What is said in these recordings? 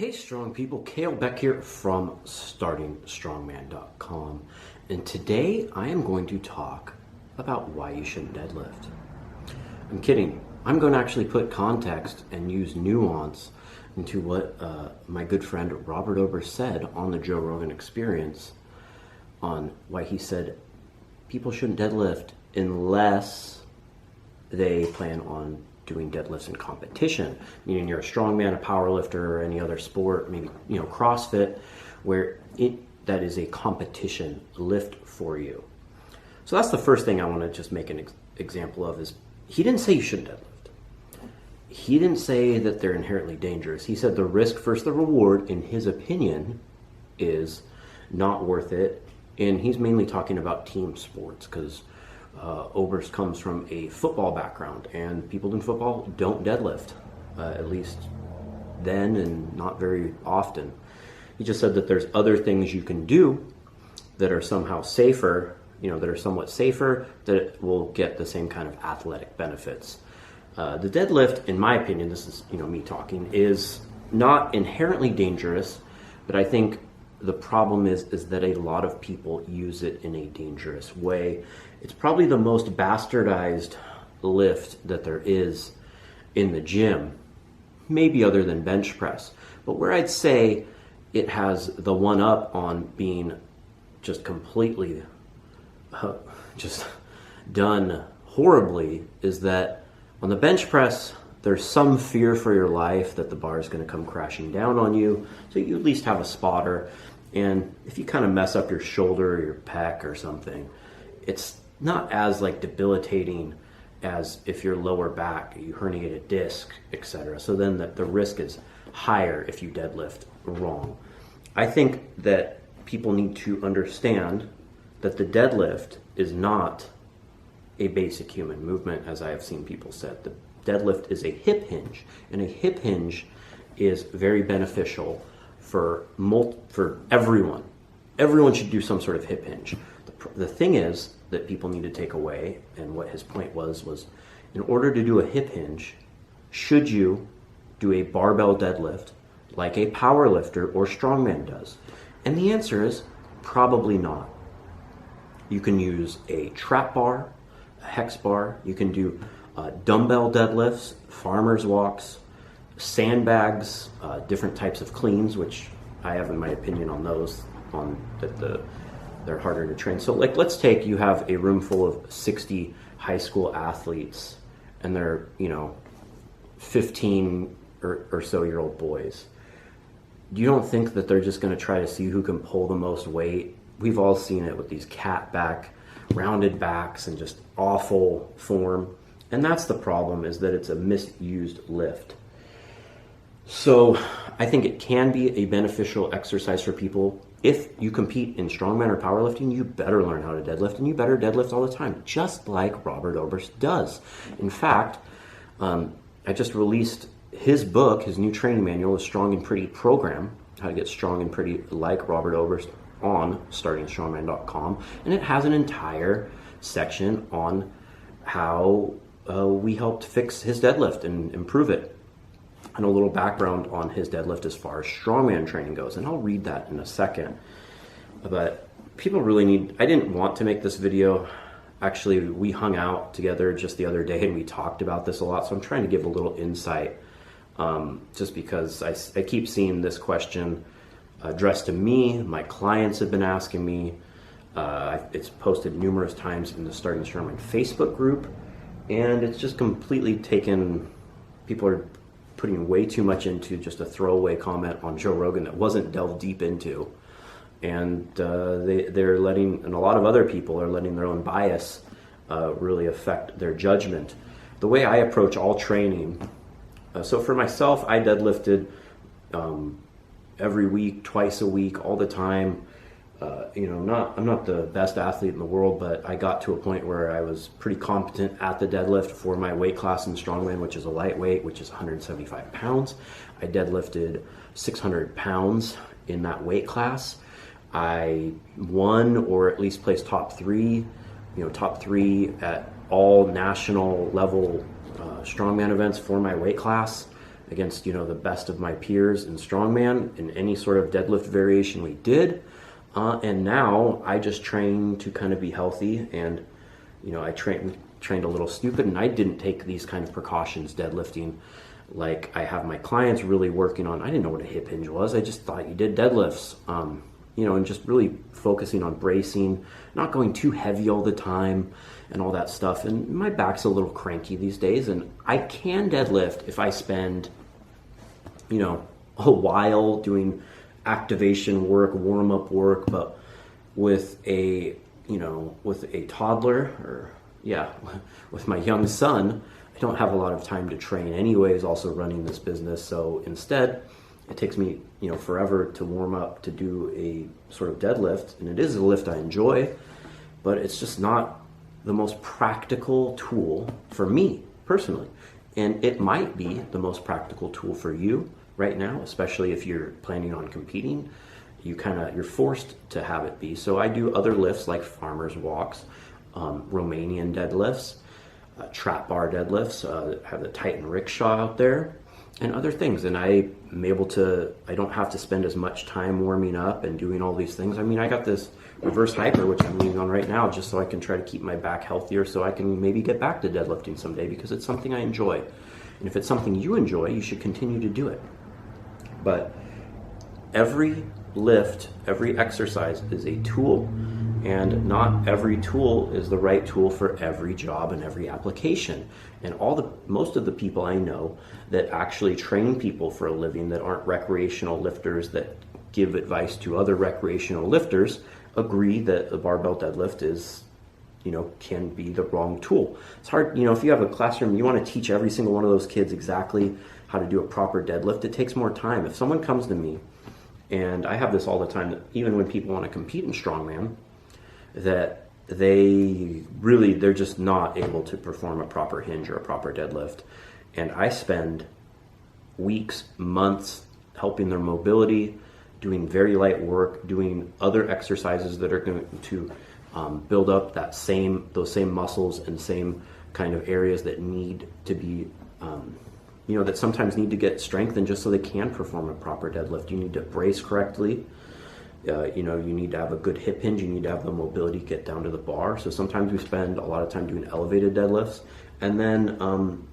Hey strong people, Kalle Beck here from StartingStrongman.com, and today I am going to talk about why you shouldn't deadlift. I'm kidding. I'm going to actually put context and use nuance into what my good friend Robert Oberst said on the Joe Rogan Experience on why he said people shouldn't deadlift unless they plan on doing deadlifts in competition, meaning you're a strongman, a power lifter, or any other sport, maybe CrossFit, where that is a competition lift for you. So that's the first thing I want to just make an example of is he didn't say you shouldn't deadlift. He didn't say that they're inherently dangerous. He said the risk versus the reward, in his opinion, is not worth it. And he's mainly talking about team sports because Oberst comes from a football background, and people in football don't deadlift, at least then and not very often. He just said that there's other things you can do that are somehow safer, that are somewhat safer, that will get the same kind of athletic benefits. The deadlift, in my opinion, this is me talking, is not inherently dangerous, but I think the problem is that a lot of people use it in a dangerous way. It's probably the most bastardized lift that there is in the gym, maybe other than bench press. But where I'd say it has the one up on being just completely just done horribly is that on the bench press, there's some fear for your life that the bar is going to come crashing down on you. So you at least have a spotter. And if you kind of mess up your shoulder or your pec or something, it's not as debilitating as if your lower back, you herniate a disc, etc. So then the risk is higher if you deadlift wrong. I think that people need to understand that the deadlift is not a basic human movement, as I have seen people say. The deadlift is a hip hinge, and a hip hinge is very beneficial for everyone. Everyone should do some sort of hip hinge. The thing is that people need to take away, and what his point was in order to do a hip hinge, should you do a barbell deadlift like a power lifter or strongman does? And the answer is probably not. You can use a trap bar, a hex bar. You can do dumbbell deadlifts, farmer's walks, sandbags, different types of cleans, which I have in my opinion on those, they're harder to train. So let's take, you have a room full of 60 high school athletes, and they're 15 or so year old boys. You don't think that they're just going to try to see who can pull the most weight? We've all seen it with these cat back, rounded backs, and just awful form. And that's the problem, is that it's a misused lift. So I think it can be a beneficial exercise for people. If you compete in strongman or powerlifting, you better learn how to deadlift, and you better deadlift all the time, just like Robert Oberst does. In fact, I just released his book, his new training manual, the Strong and Pretty program, how to get strong and pretty like Robert Oberst, on StartingStrongman.com, and it has an entire section on how we helped fix his deadlift and improve it, and a little background on his deadlift as far as strongman training goes, and I'll read that in a second. But people really need, I didn't want to make this video. Actually, we hung out together just the other day and we talked about this a lot, so I'm trying to give a little insight, just because I keep seeing this question addressed to me. My clients have been asking me. It's posted numerous times in the Starting Strongman Facebook group, and it's just completely taken, people are putting way too much into just a throwaway comment on Joe Rogan that wasn't delved deep into. And they're letting, and a lot of other people are letting their own bias really affect their judgment. The way I approach all training, so for myself, I deadlifted every week, twice a week, all the time. I'm not the best athlete in the world, but I got to a point where I was pretty competent at the deadlift for my weight class in strongman, which is a lightweight, which is 175 pounds. I deadlifted 600 pounds in that weight class. I won, or at least placed top three at all national level strongman events for my weight class. against, the best of my peers in strongman in any sort of deadlift variation we did. And now I just train to kind of be healthy, and, I trained a little stupid, and I didn't take these kind of precautions deadlifting like I have my clients really working on. I didn't know what a hip hinge was. I just thought you did deadlifts, and just really focusing on bracing, not going too heavy all the time and all that stuff. And my back's a little cranky these days, and I can deadlift if I spend, a while doing activation work, warm-up work. But with a toddler, with my young son, I don't have a lot of time to train anyways, also running this business. So instead, it takes me, forever to warm up to do a sort of deadlift. And it is a lift I enjoy, but it's just not the most practical tool for me personally. And it might be the most practical tool for you right now, especially if you're planning on competing. You're forced to have it be. So I do other lifts like farmer's walks, Romanian deadlifts, trap bar deadlifts, have the Titan rickshaw out there, and other things. And I don't have to spend as much time warming up and doing all these things. I mean, I got this reverse hyper, which I'm leaning on right now, just so I can try to keep my back healthier, so I can maybe get back to deadlifting someday, because it's something I enjoy. And if it's something you enjoy, you should continue to do it. But every lift, every exercise is a tool, and not every tool is the right tool for every job and every application. And most of the people I know that actually train people for a living, that aren't recreational lifters, that give advice to other recreational lifters, agree that the barbell deadlift is, can be the wrong tool. It's hard, if you have a classroom, you want to teach every single one of those kids exactly how to do a proper deadlift. It takes more time. If someone comes to me, and I have this all the time, that even when people want to compete in strongman, that they're just not able to perform a proper hinge or a proper deadlift. And I spend weeks, months helping their mobility, doing very light work, doing other exercises that are going to build up those same muscles and same kind of areas that need to be, that sometimes need to get strengthened just so they can perform a proper deadlift. You need to brace correctly. You need to have a good hip hinge. You need to have the mobility to get down to the bar. So sometimes we spend a lot of time doing elevated deadlifts, and then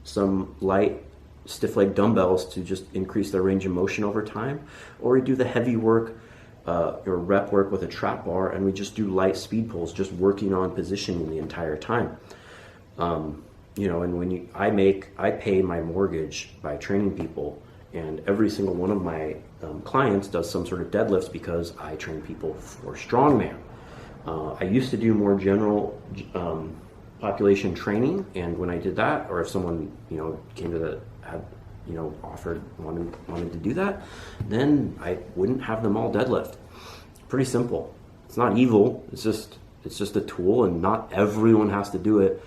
some light stiff leg dumbbells to just increase their range of motion over time. Or we do the heavy work or rep work with a trap bar, and we just do light speed pulls, just working on positioning the entire time. And I pay my mortgage by training people, and every single one of my clients does some sort of deadlifts because I train people for strongman. I used to do more general population training, and when I did that, or if someone came to wanted to do that, then I wouldn't have them all deadlift. Pretty simple. It's not evil. It's just a tool, and not everyone has to do it.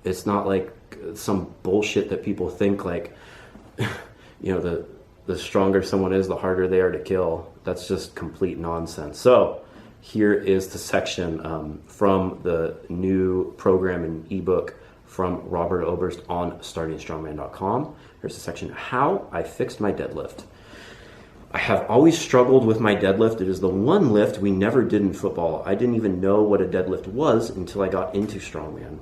It's not like some bullshit that people think like, the stronger someone is, the harder they are to kill. That's just complete nonsense. So here is the section from the new program and ebook from Robert Oberst on startingstrongman.com. Here's the section, How I Fixed My Deadlift. I have always struggled with my deadlift. It is the one lift we never did in football. I didn't even know what a deadlift was until I got into strongman.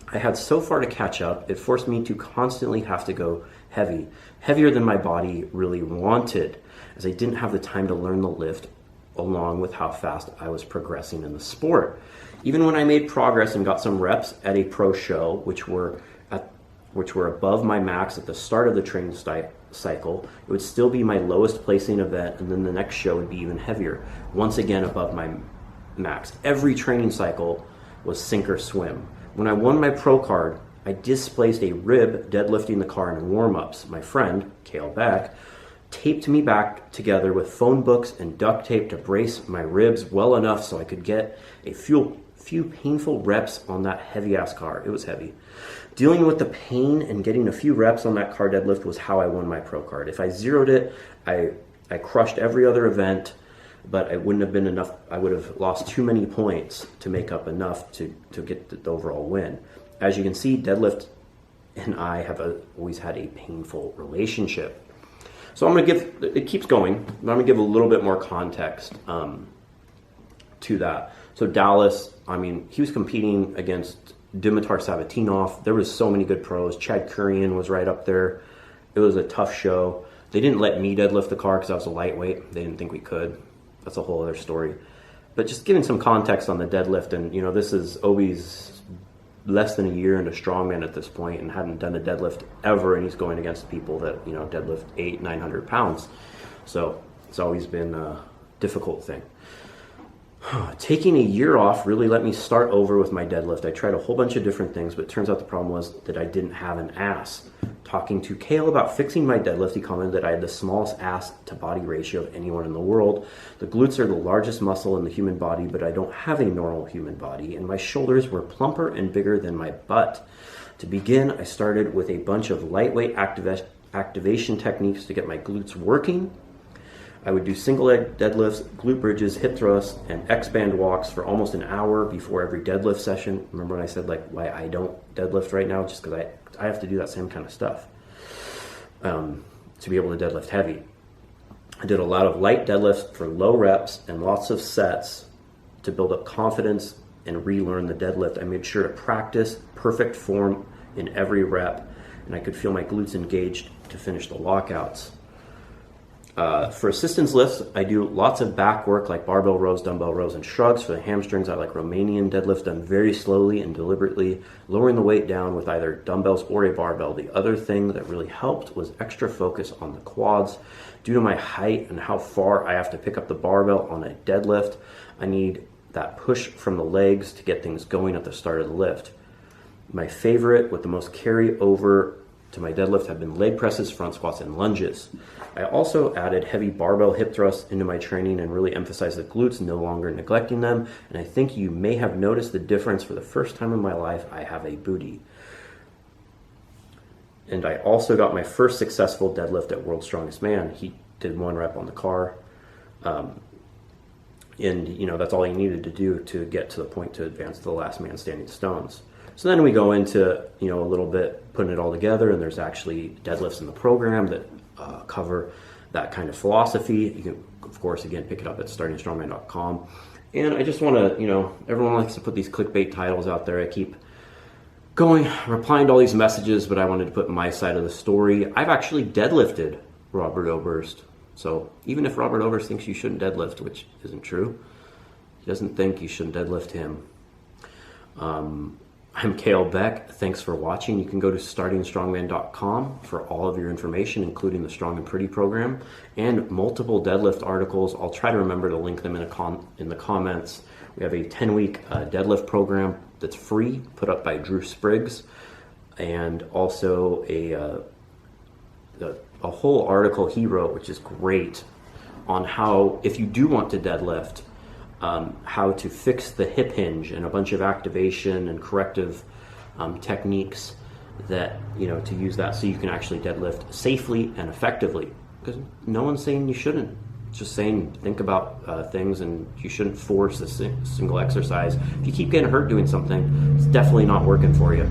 I had so far to catch up, it forced me to constantly have to go heavy, heavier than my body really wanted, as I didn't have the time to learn the lift along with how fast I was progressing in the sport. Even when I made progress and got some reps at a pro show, which were above my max at the start of the training cycle, it would still be my lowest placing event, and then the next show would be even heavier, once again above my max. Every training cycle was sink or swim. When I won my pro card, I displaced a rib deadlifting the car in warm-ups. My friend, Kalle Beck, taped me back together with phone books and duct tape to brace my ribs well enough so I could get a few painful reps on that heavy-ass car. It was heavy. Dealing with the pain and getting a few reps on that car deadlift was how I won my pro card. If I zeroed it, I crushed every other event, but it wouldn't have been enough. I would have lost too many points to make up enough to get the overall win. As you can see, deadlift and I have always had a painful relationship. So I'm going to give, it keeps going, but I'm going to give a little bit more context to that. So Dallas, I mean, he was competing against Dimitar Savatinov. There was so many good pros. Chad Kurian was right up there. It was a tough show. They didn't let me deadlift the car because I was a lightweight. They didn't think we could. That's a whole other story. But just giving some context on the deadlift, and you know, this is Obi's less than a year into strongman at this point and hadn't done a deadlift ever, and he's going against people that, you know, deadlift 800-900 pounds. So it's always been a difficult thing. Taking a year off really let me start over with my deadlift. I tried a whole bunch of different things, but it turns out the problem was that I didn't have an ass. Talking to Kalle about fixing my deadlift, he commented that I had the smallest ass to body ratio of anyone in the world. The glutes are the largest muscle in the human body, but I don't have a normal human body, and my shoulders were plumper and bigger than my butt. To begin, I started with a bunch of lightweight activation techniques to get my glutes working. I would do single leg deadlifts, glute bridges, hip thrusts, and X-band walks for almost an hour before every deadlift session. Remember when I said like why I don't deadlift right now? Just because I have to do that same kind of stuff to be able to deadlift heavy. I did a lot of light deadlifts for low reps and lots of sets to build up confidence and relearn the deadlift. I made sure to practice perfect form in every rep, and I could feel my glutes engaged to finish the lockouts. For assistance lifts, I do lots of back work like barbell rows, dumbbell rows, and shrugs. For the hamstrings, I like Romanian deadlift done very slowly and deliberately, lowering the weight down with either dumbbells or a barbell. The other thing that really helped was extra focus on the quads. Due to my height and how far I have to pick up the barbell on a deadlift, I need that push from the legs to get things going at the start of the lift. My favorite with the most carry over to my deadlift have been leg presses, front squats, and lunges. I also added heavy barbell hip thrusts into my training and really emphasized the glutes, no longer neglecting them. And I think you may have noticed the difference. For the first time in my life, I have a booty. And I also got my first successful deadlift at World's Strongest Man. He did 1 rep on the car. And you know, that's all he needed to do to get to the point to advance to the last man standing stones. So then we go into, you know, a little bit putting it all together, and there's actually deadlifts in the program that cover that kind of philosophy. You can, of course, again, pick it up at startingstrongman.com. And I just want to, you know, everyone likes to put these clickbait titles out there. I keep going, replying to all these messages, but I wanted to put my side of the story. I've actually deadlifted Robert Oberst. So even if Robert Oberst thinks you shouldn't deadlift, which isn't true, he doesn't think you shouldn't deadlift him. I'm Kalle Beck. Thanks for watching. You can go to startingstrongman.com for all of your information, including the Strong and Pretty program and multiple deadlift articles. I'll try to remember to link them in the comments. We have a 10-week deadlift program that's free, put up by Drew Spriggs, and also a whole article he wrote, which is great, on how, if you do want to deadlift, how to fix the hip hinge and a bunch of activation and corrective techniques that, you know, to use that so you can actually deadlift safely and effectively. Because no one's saying you shouldn't. It's just saying think about things, and you shouldn't force a single exercise. If you keep getting hurt doing something, it's definitely not working for you.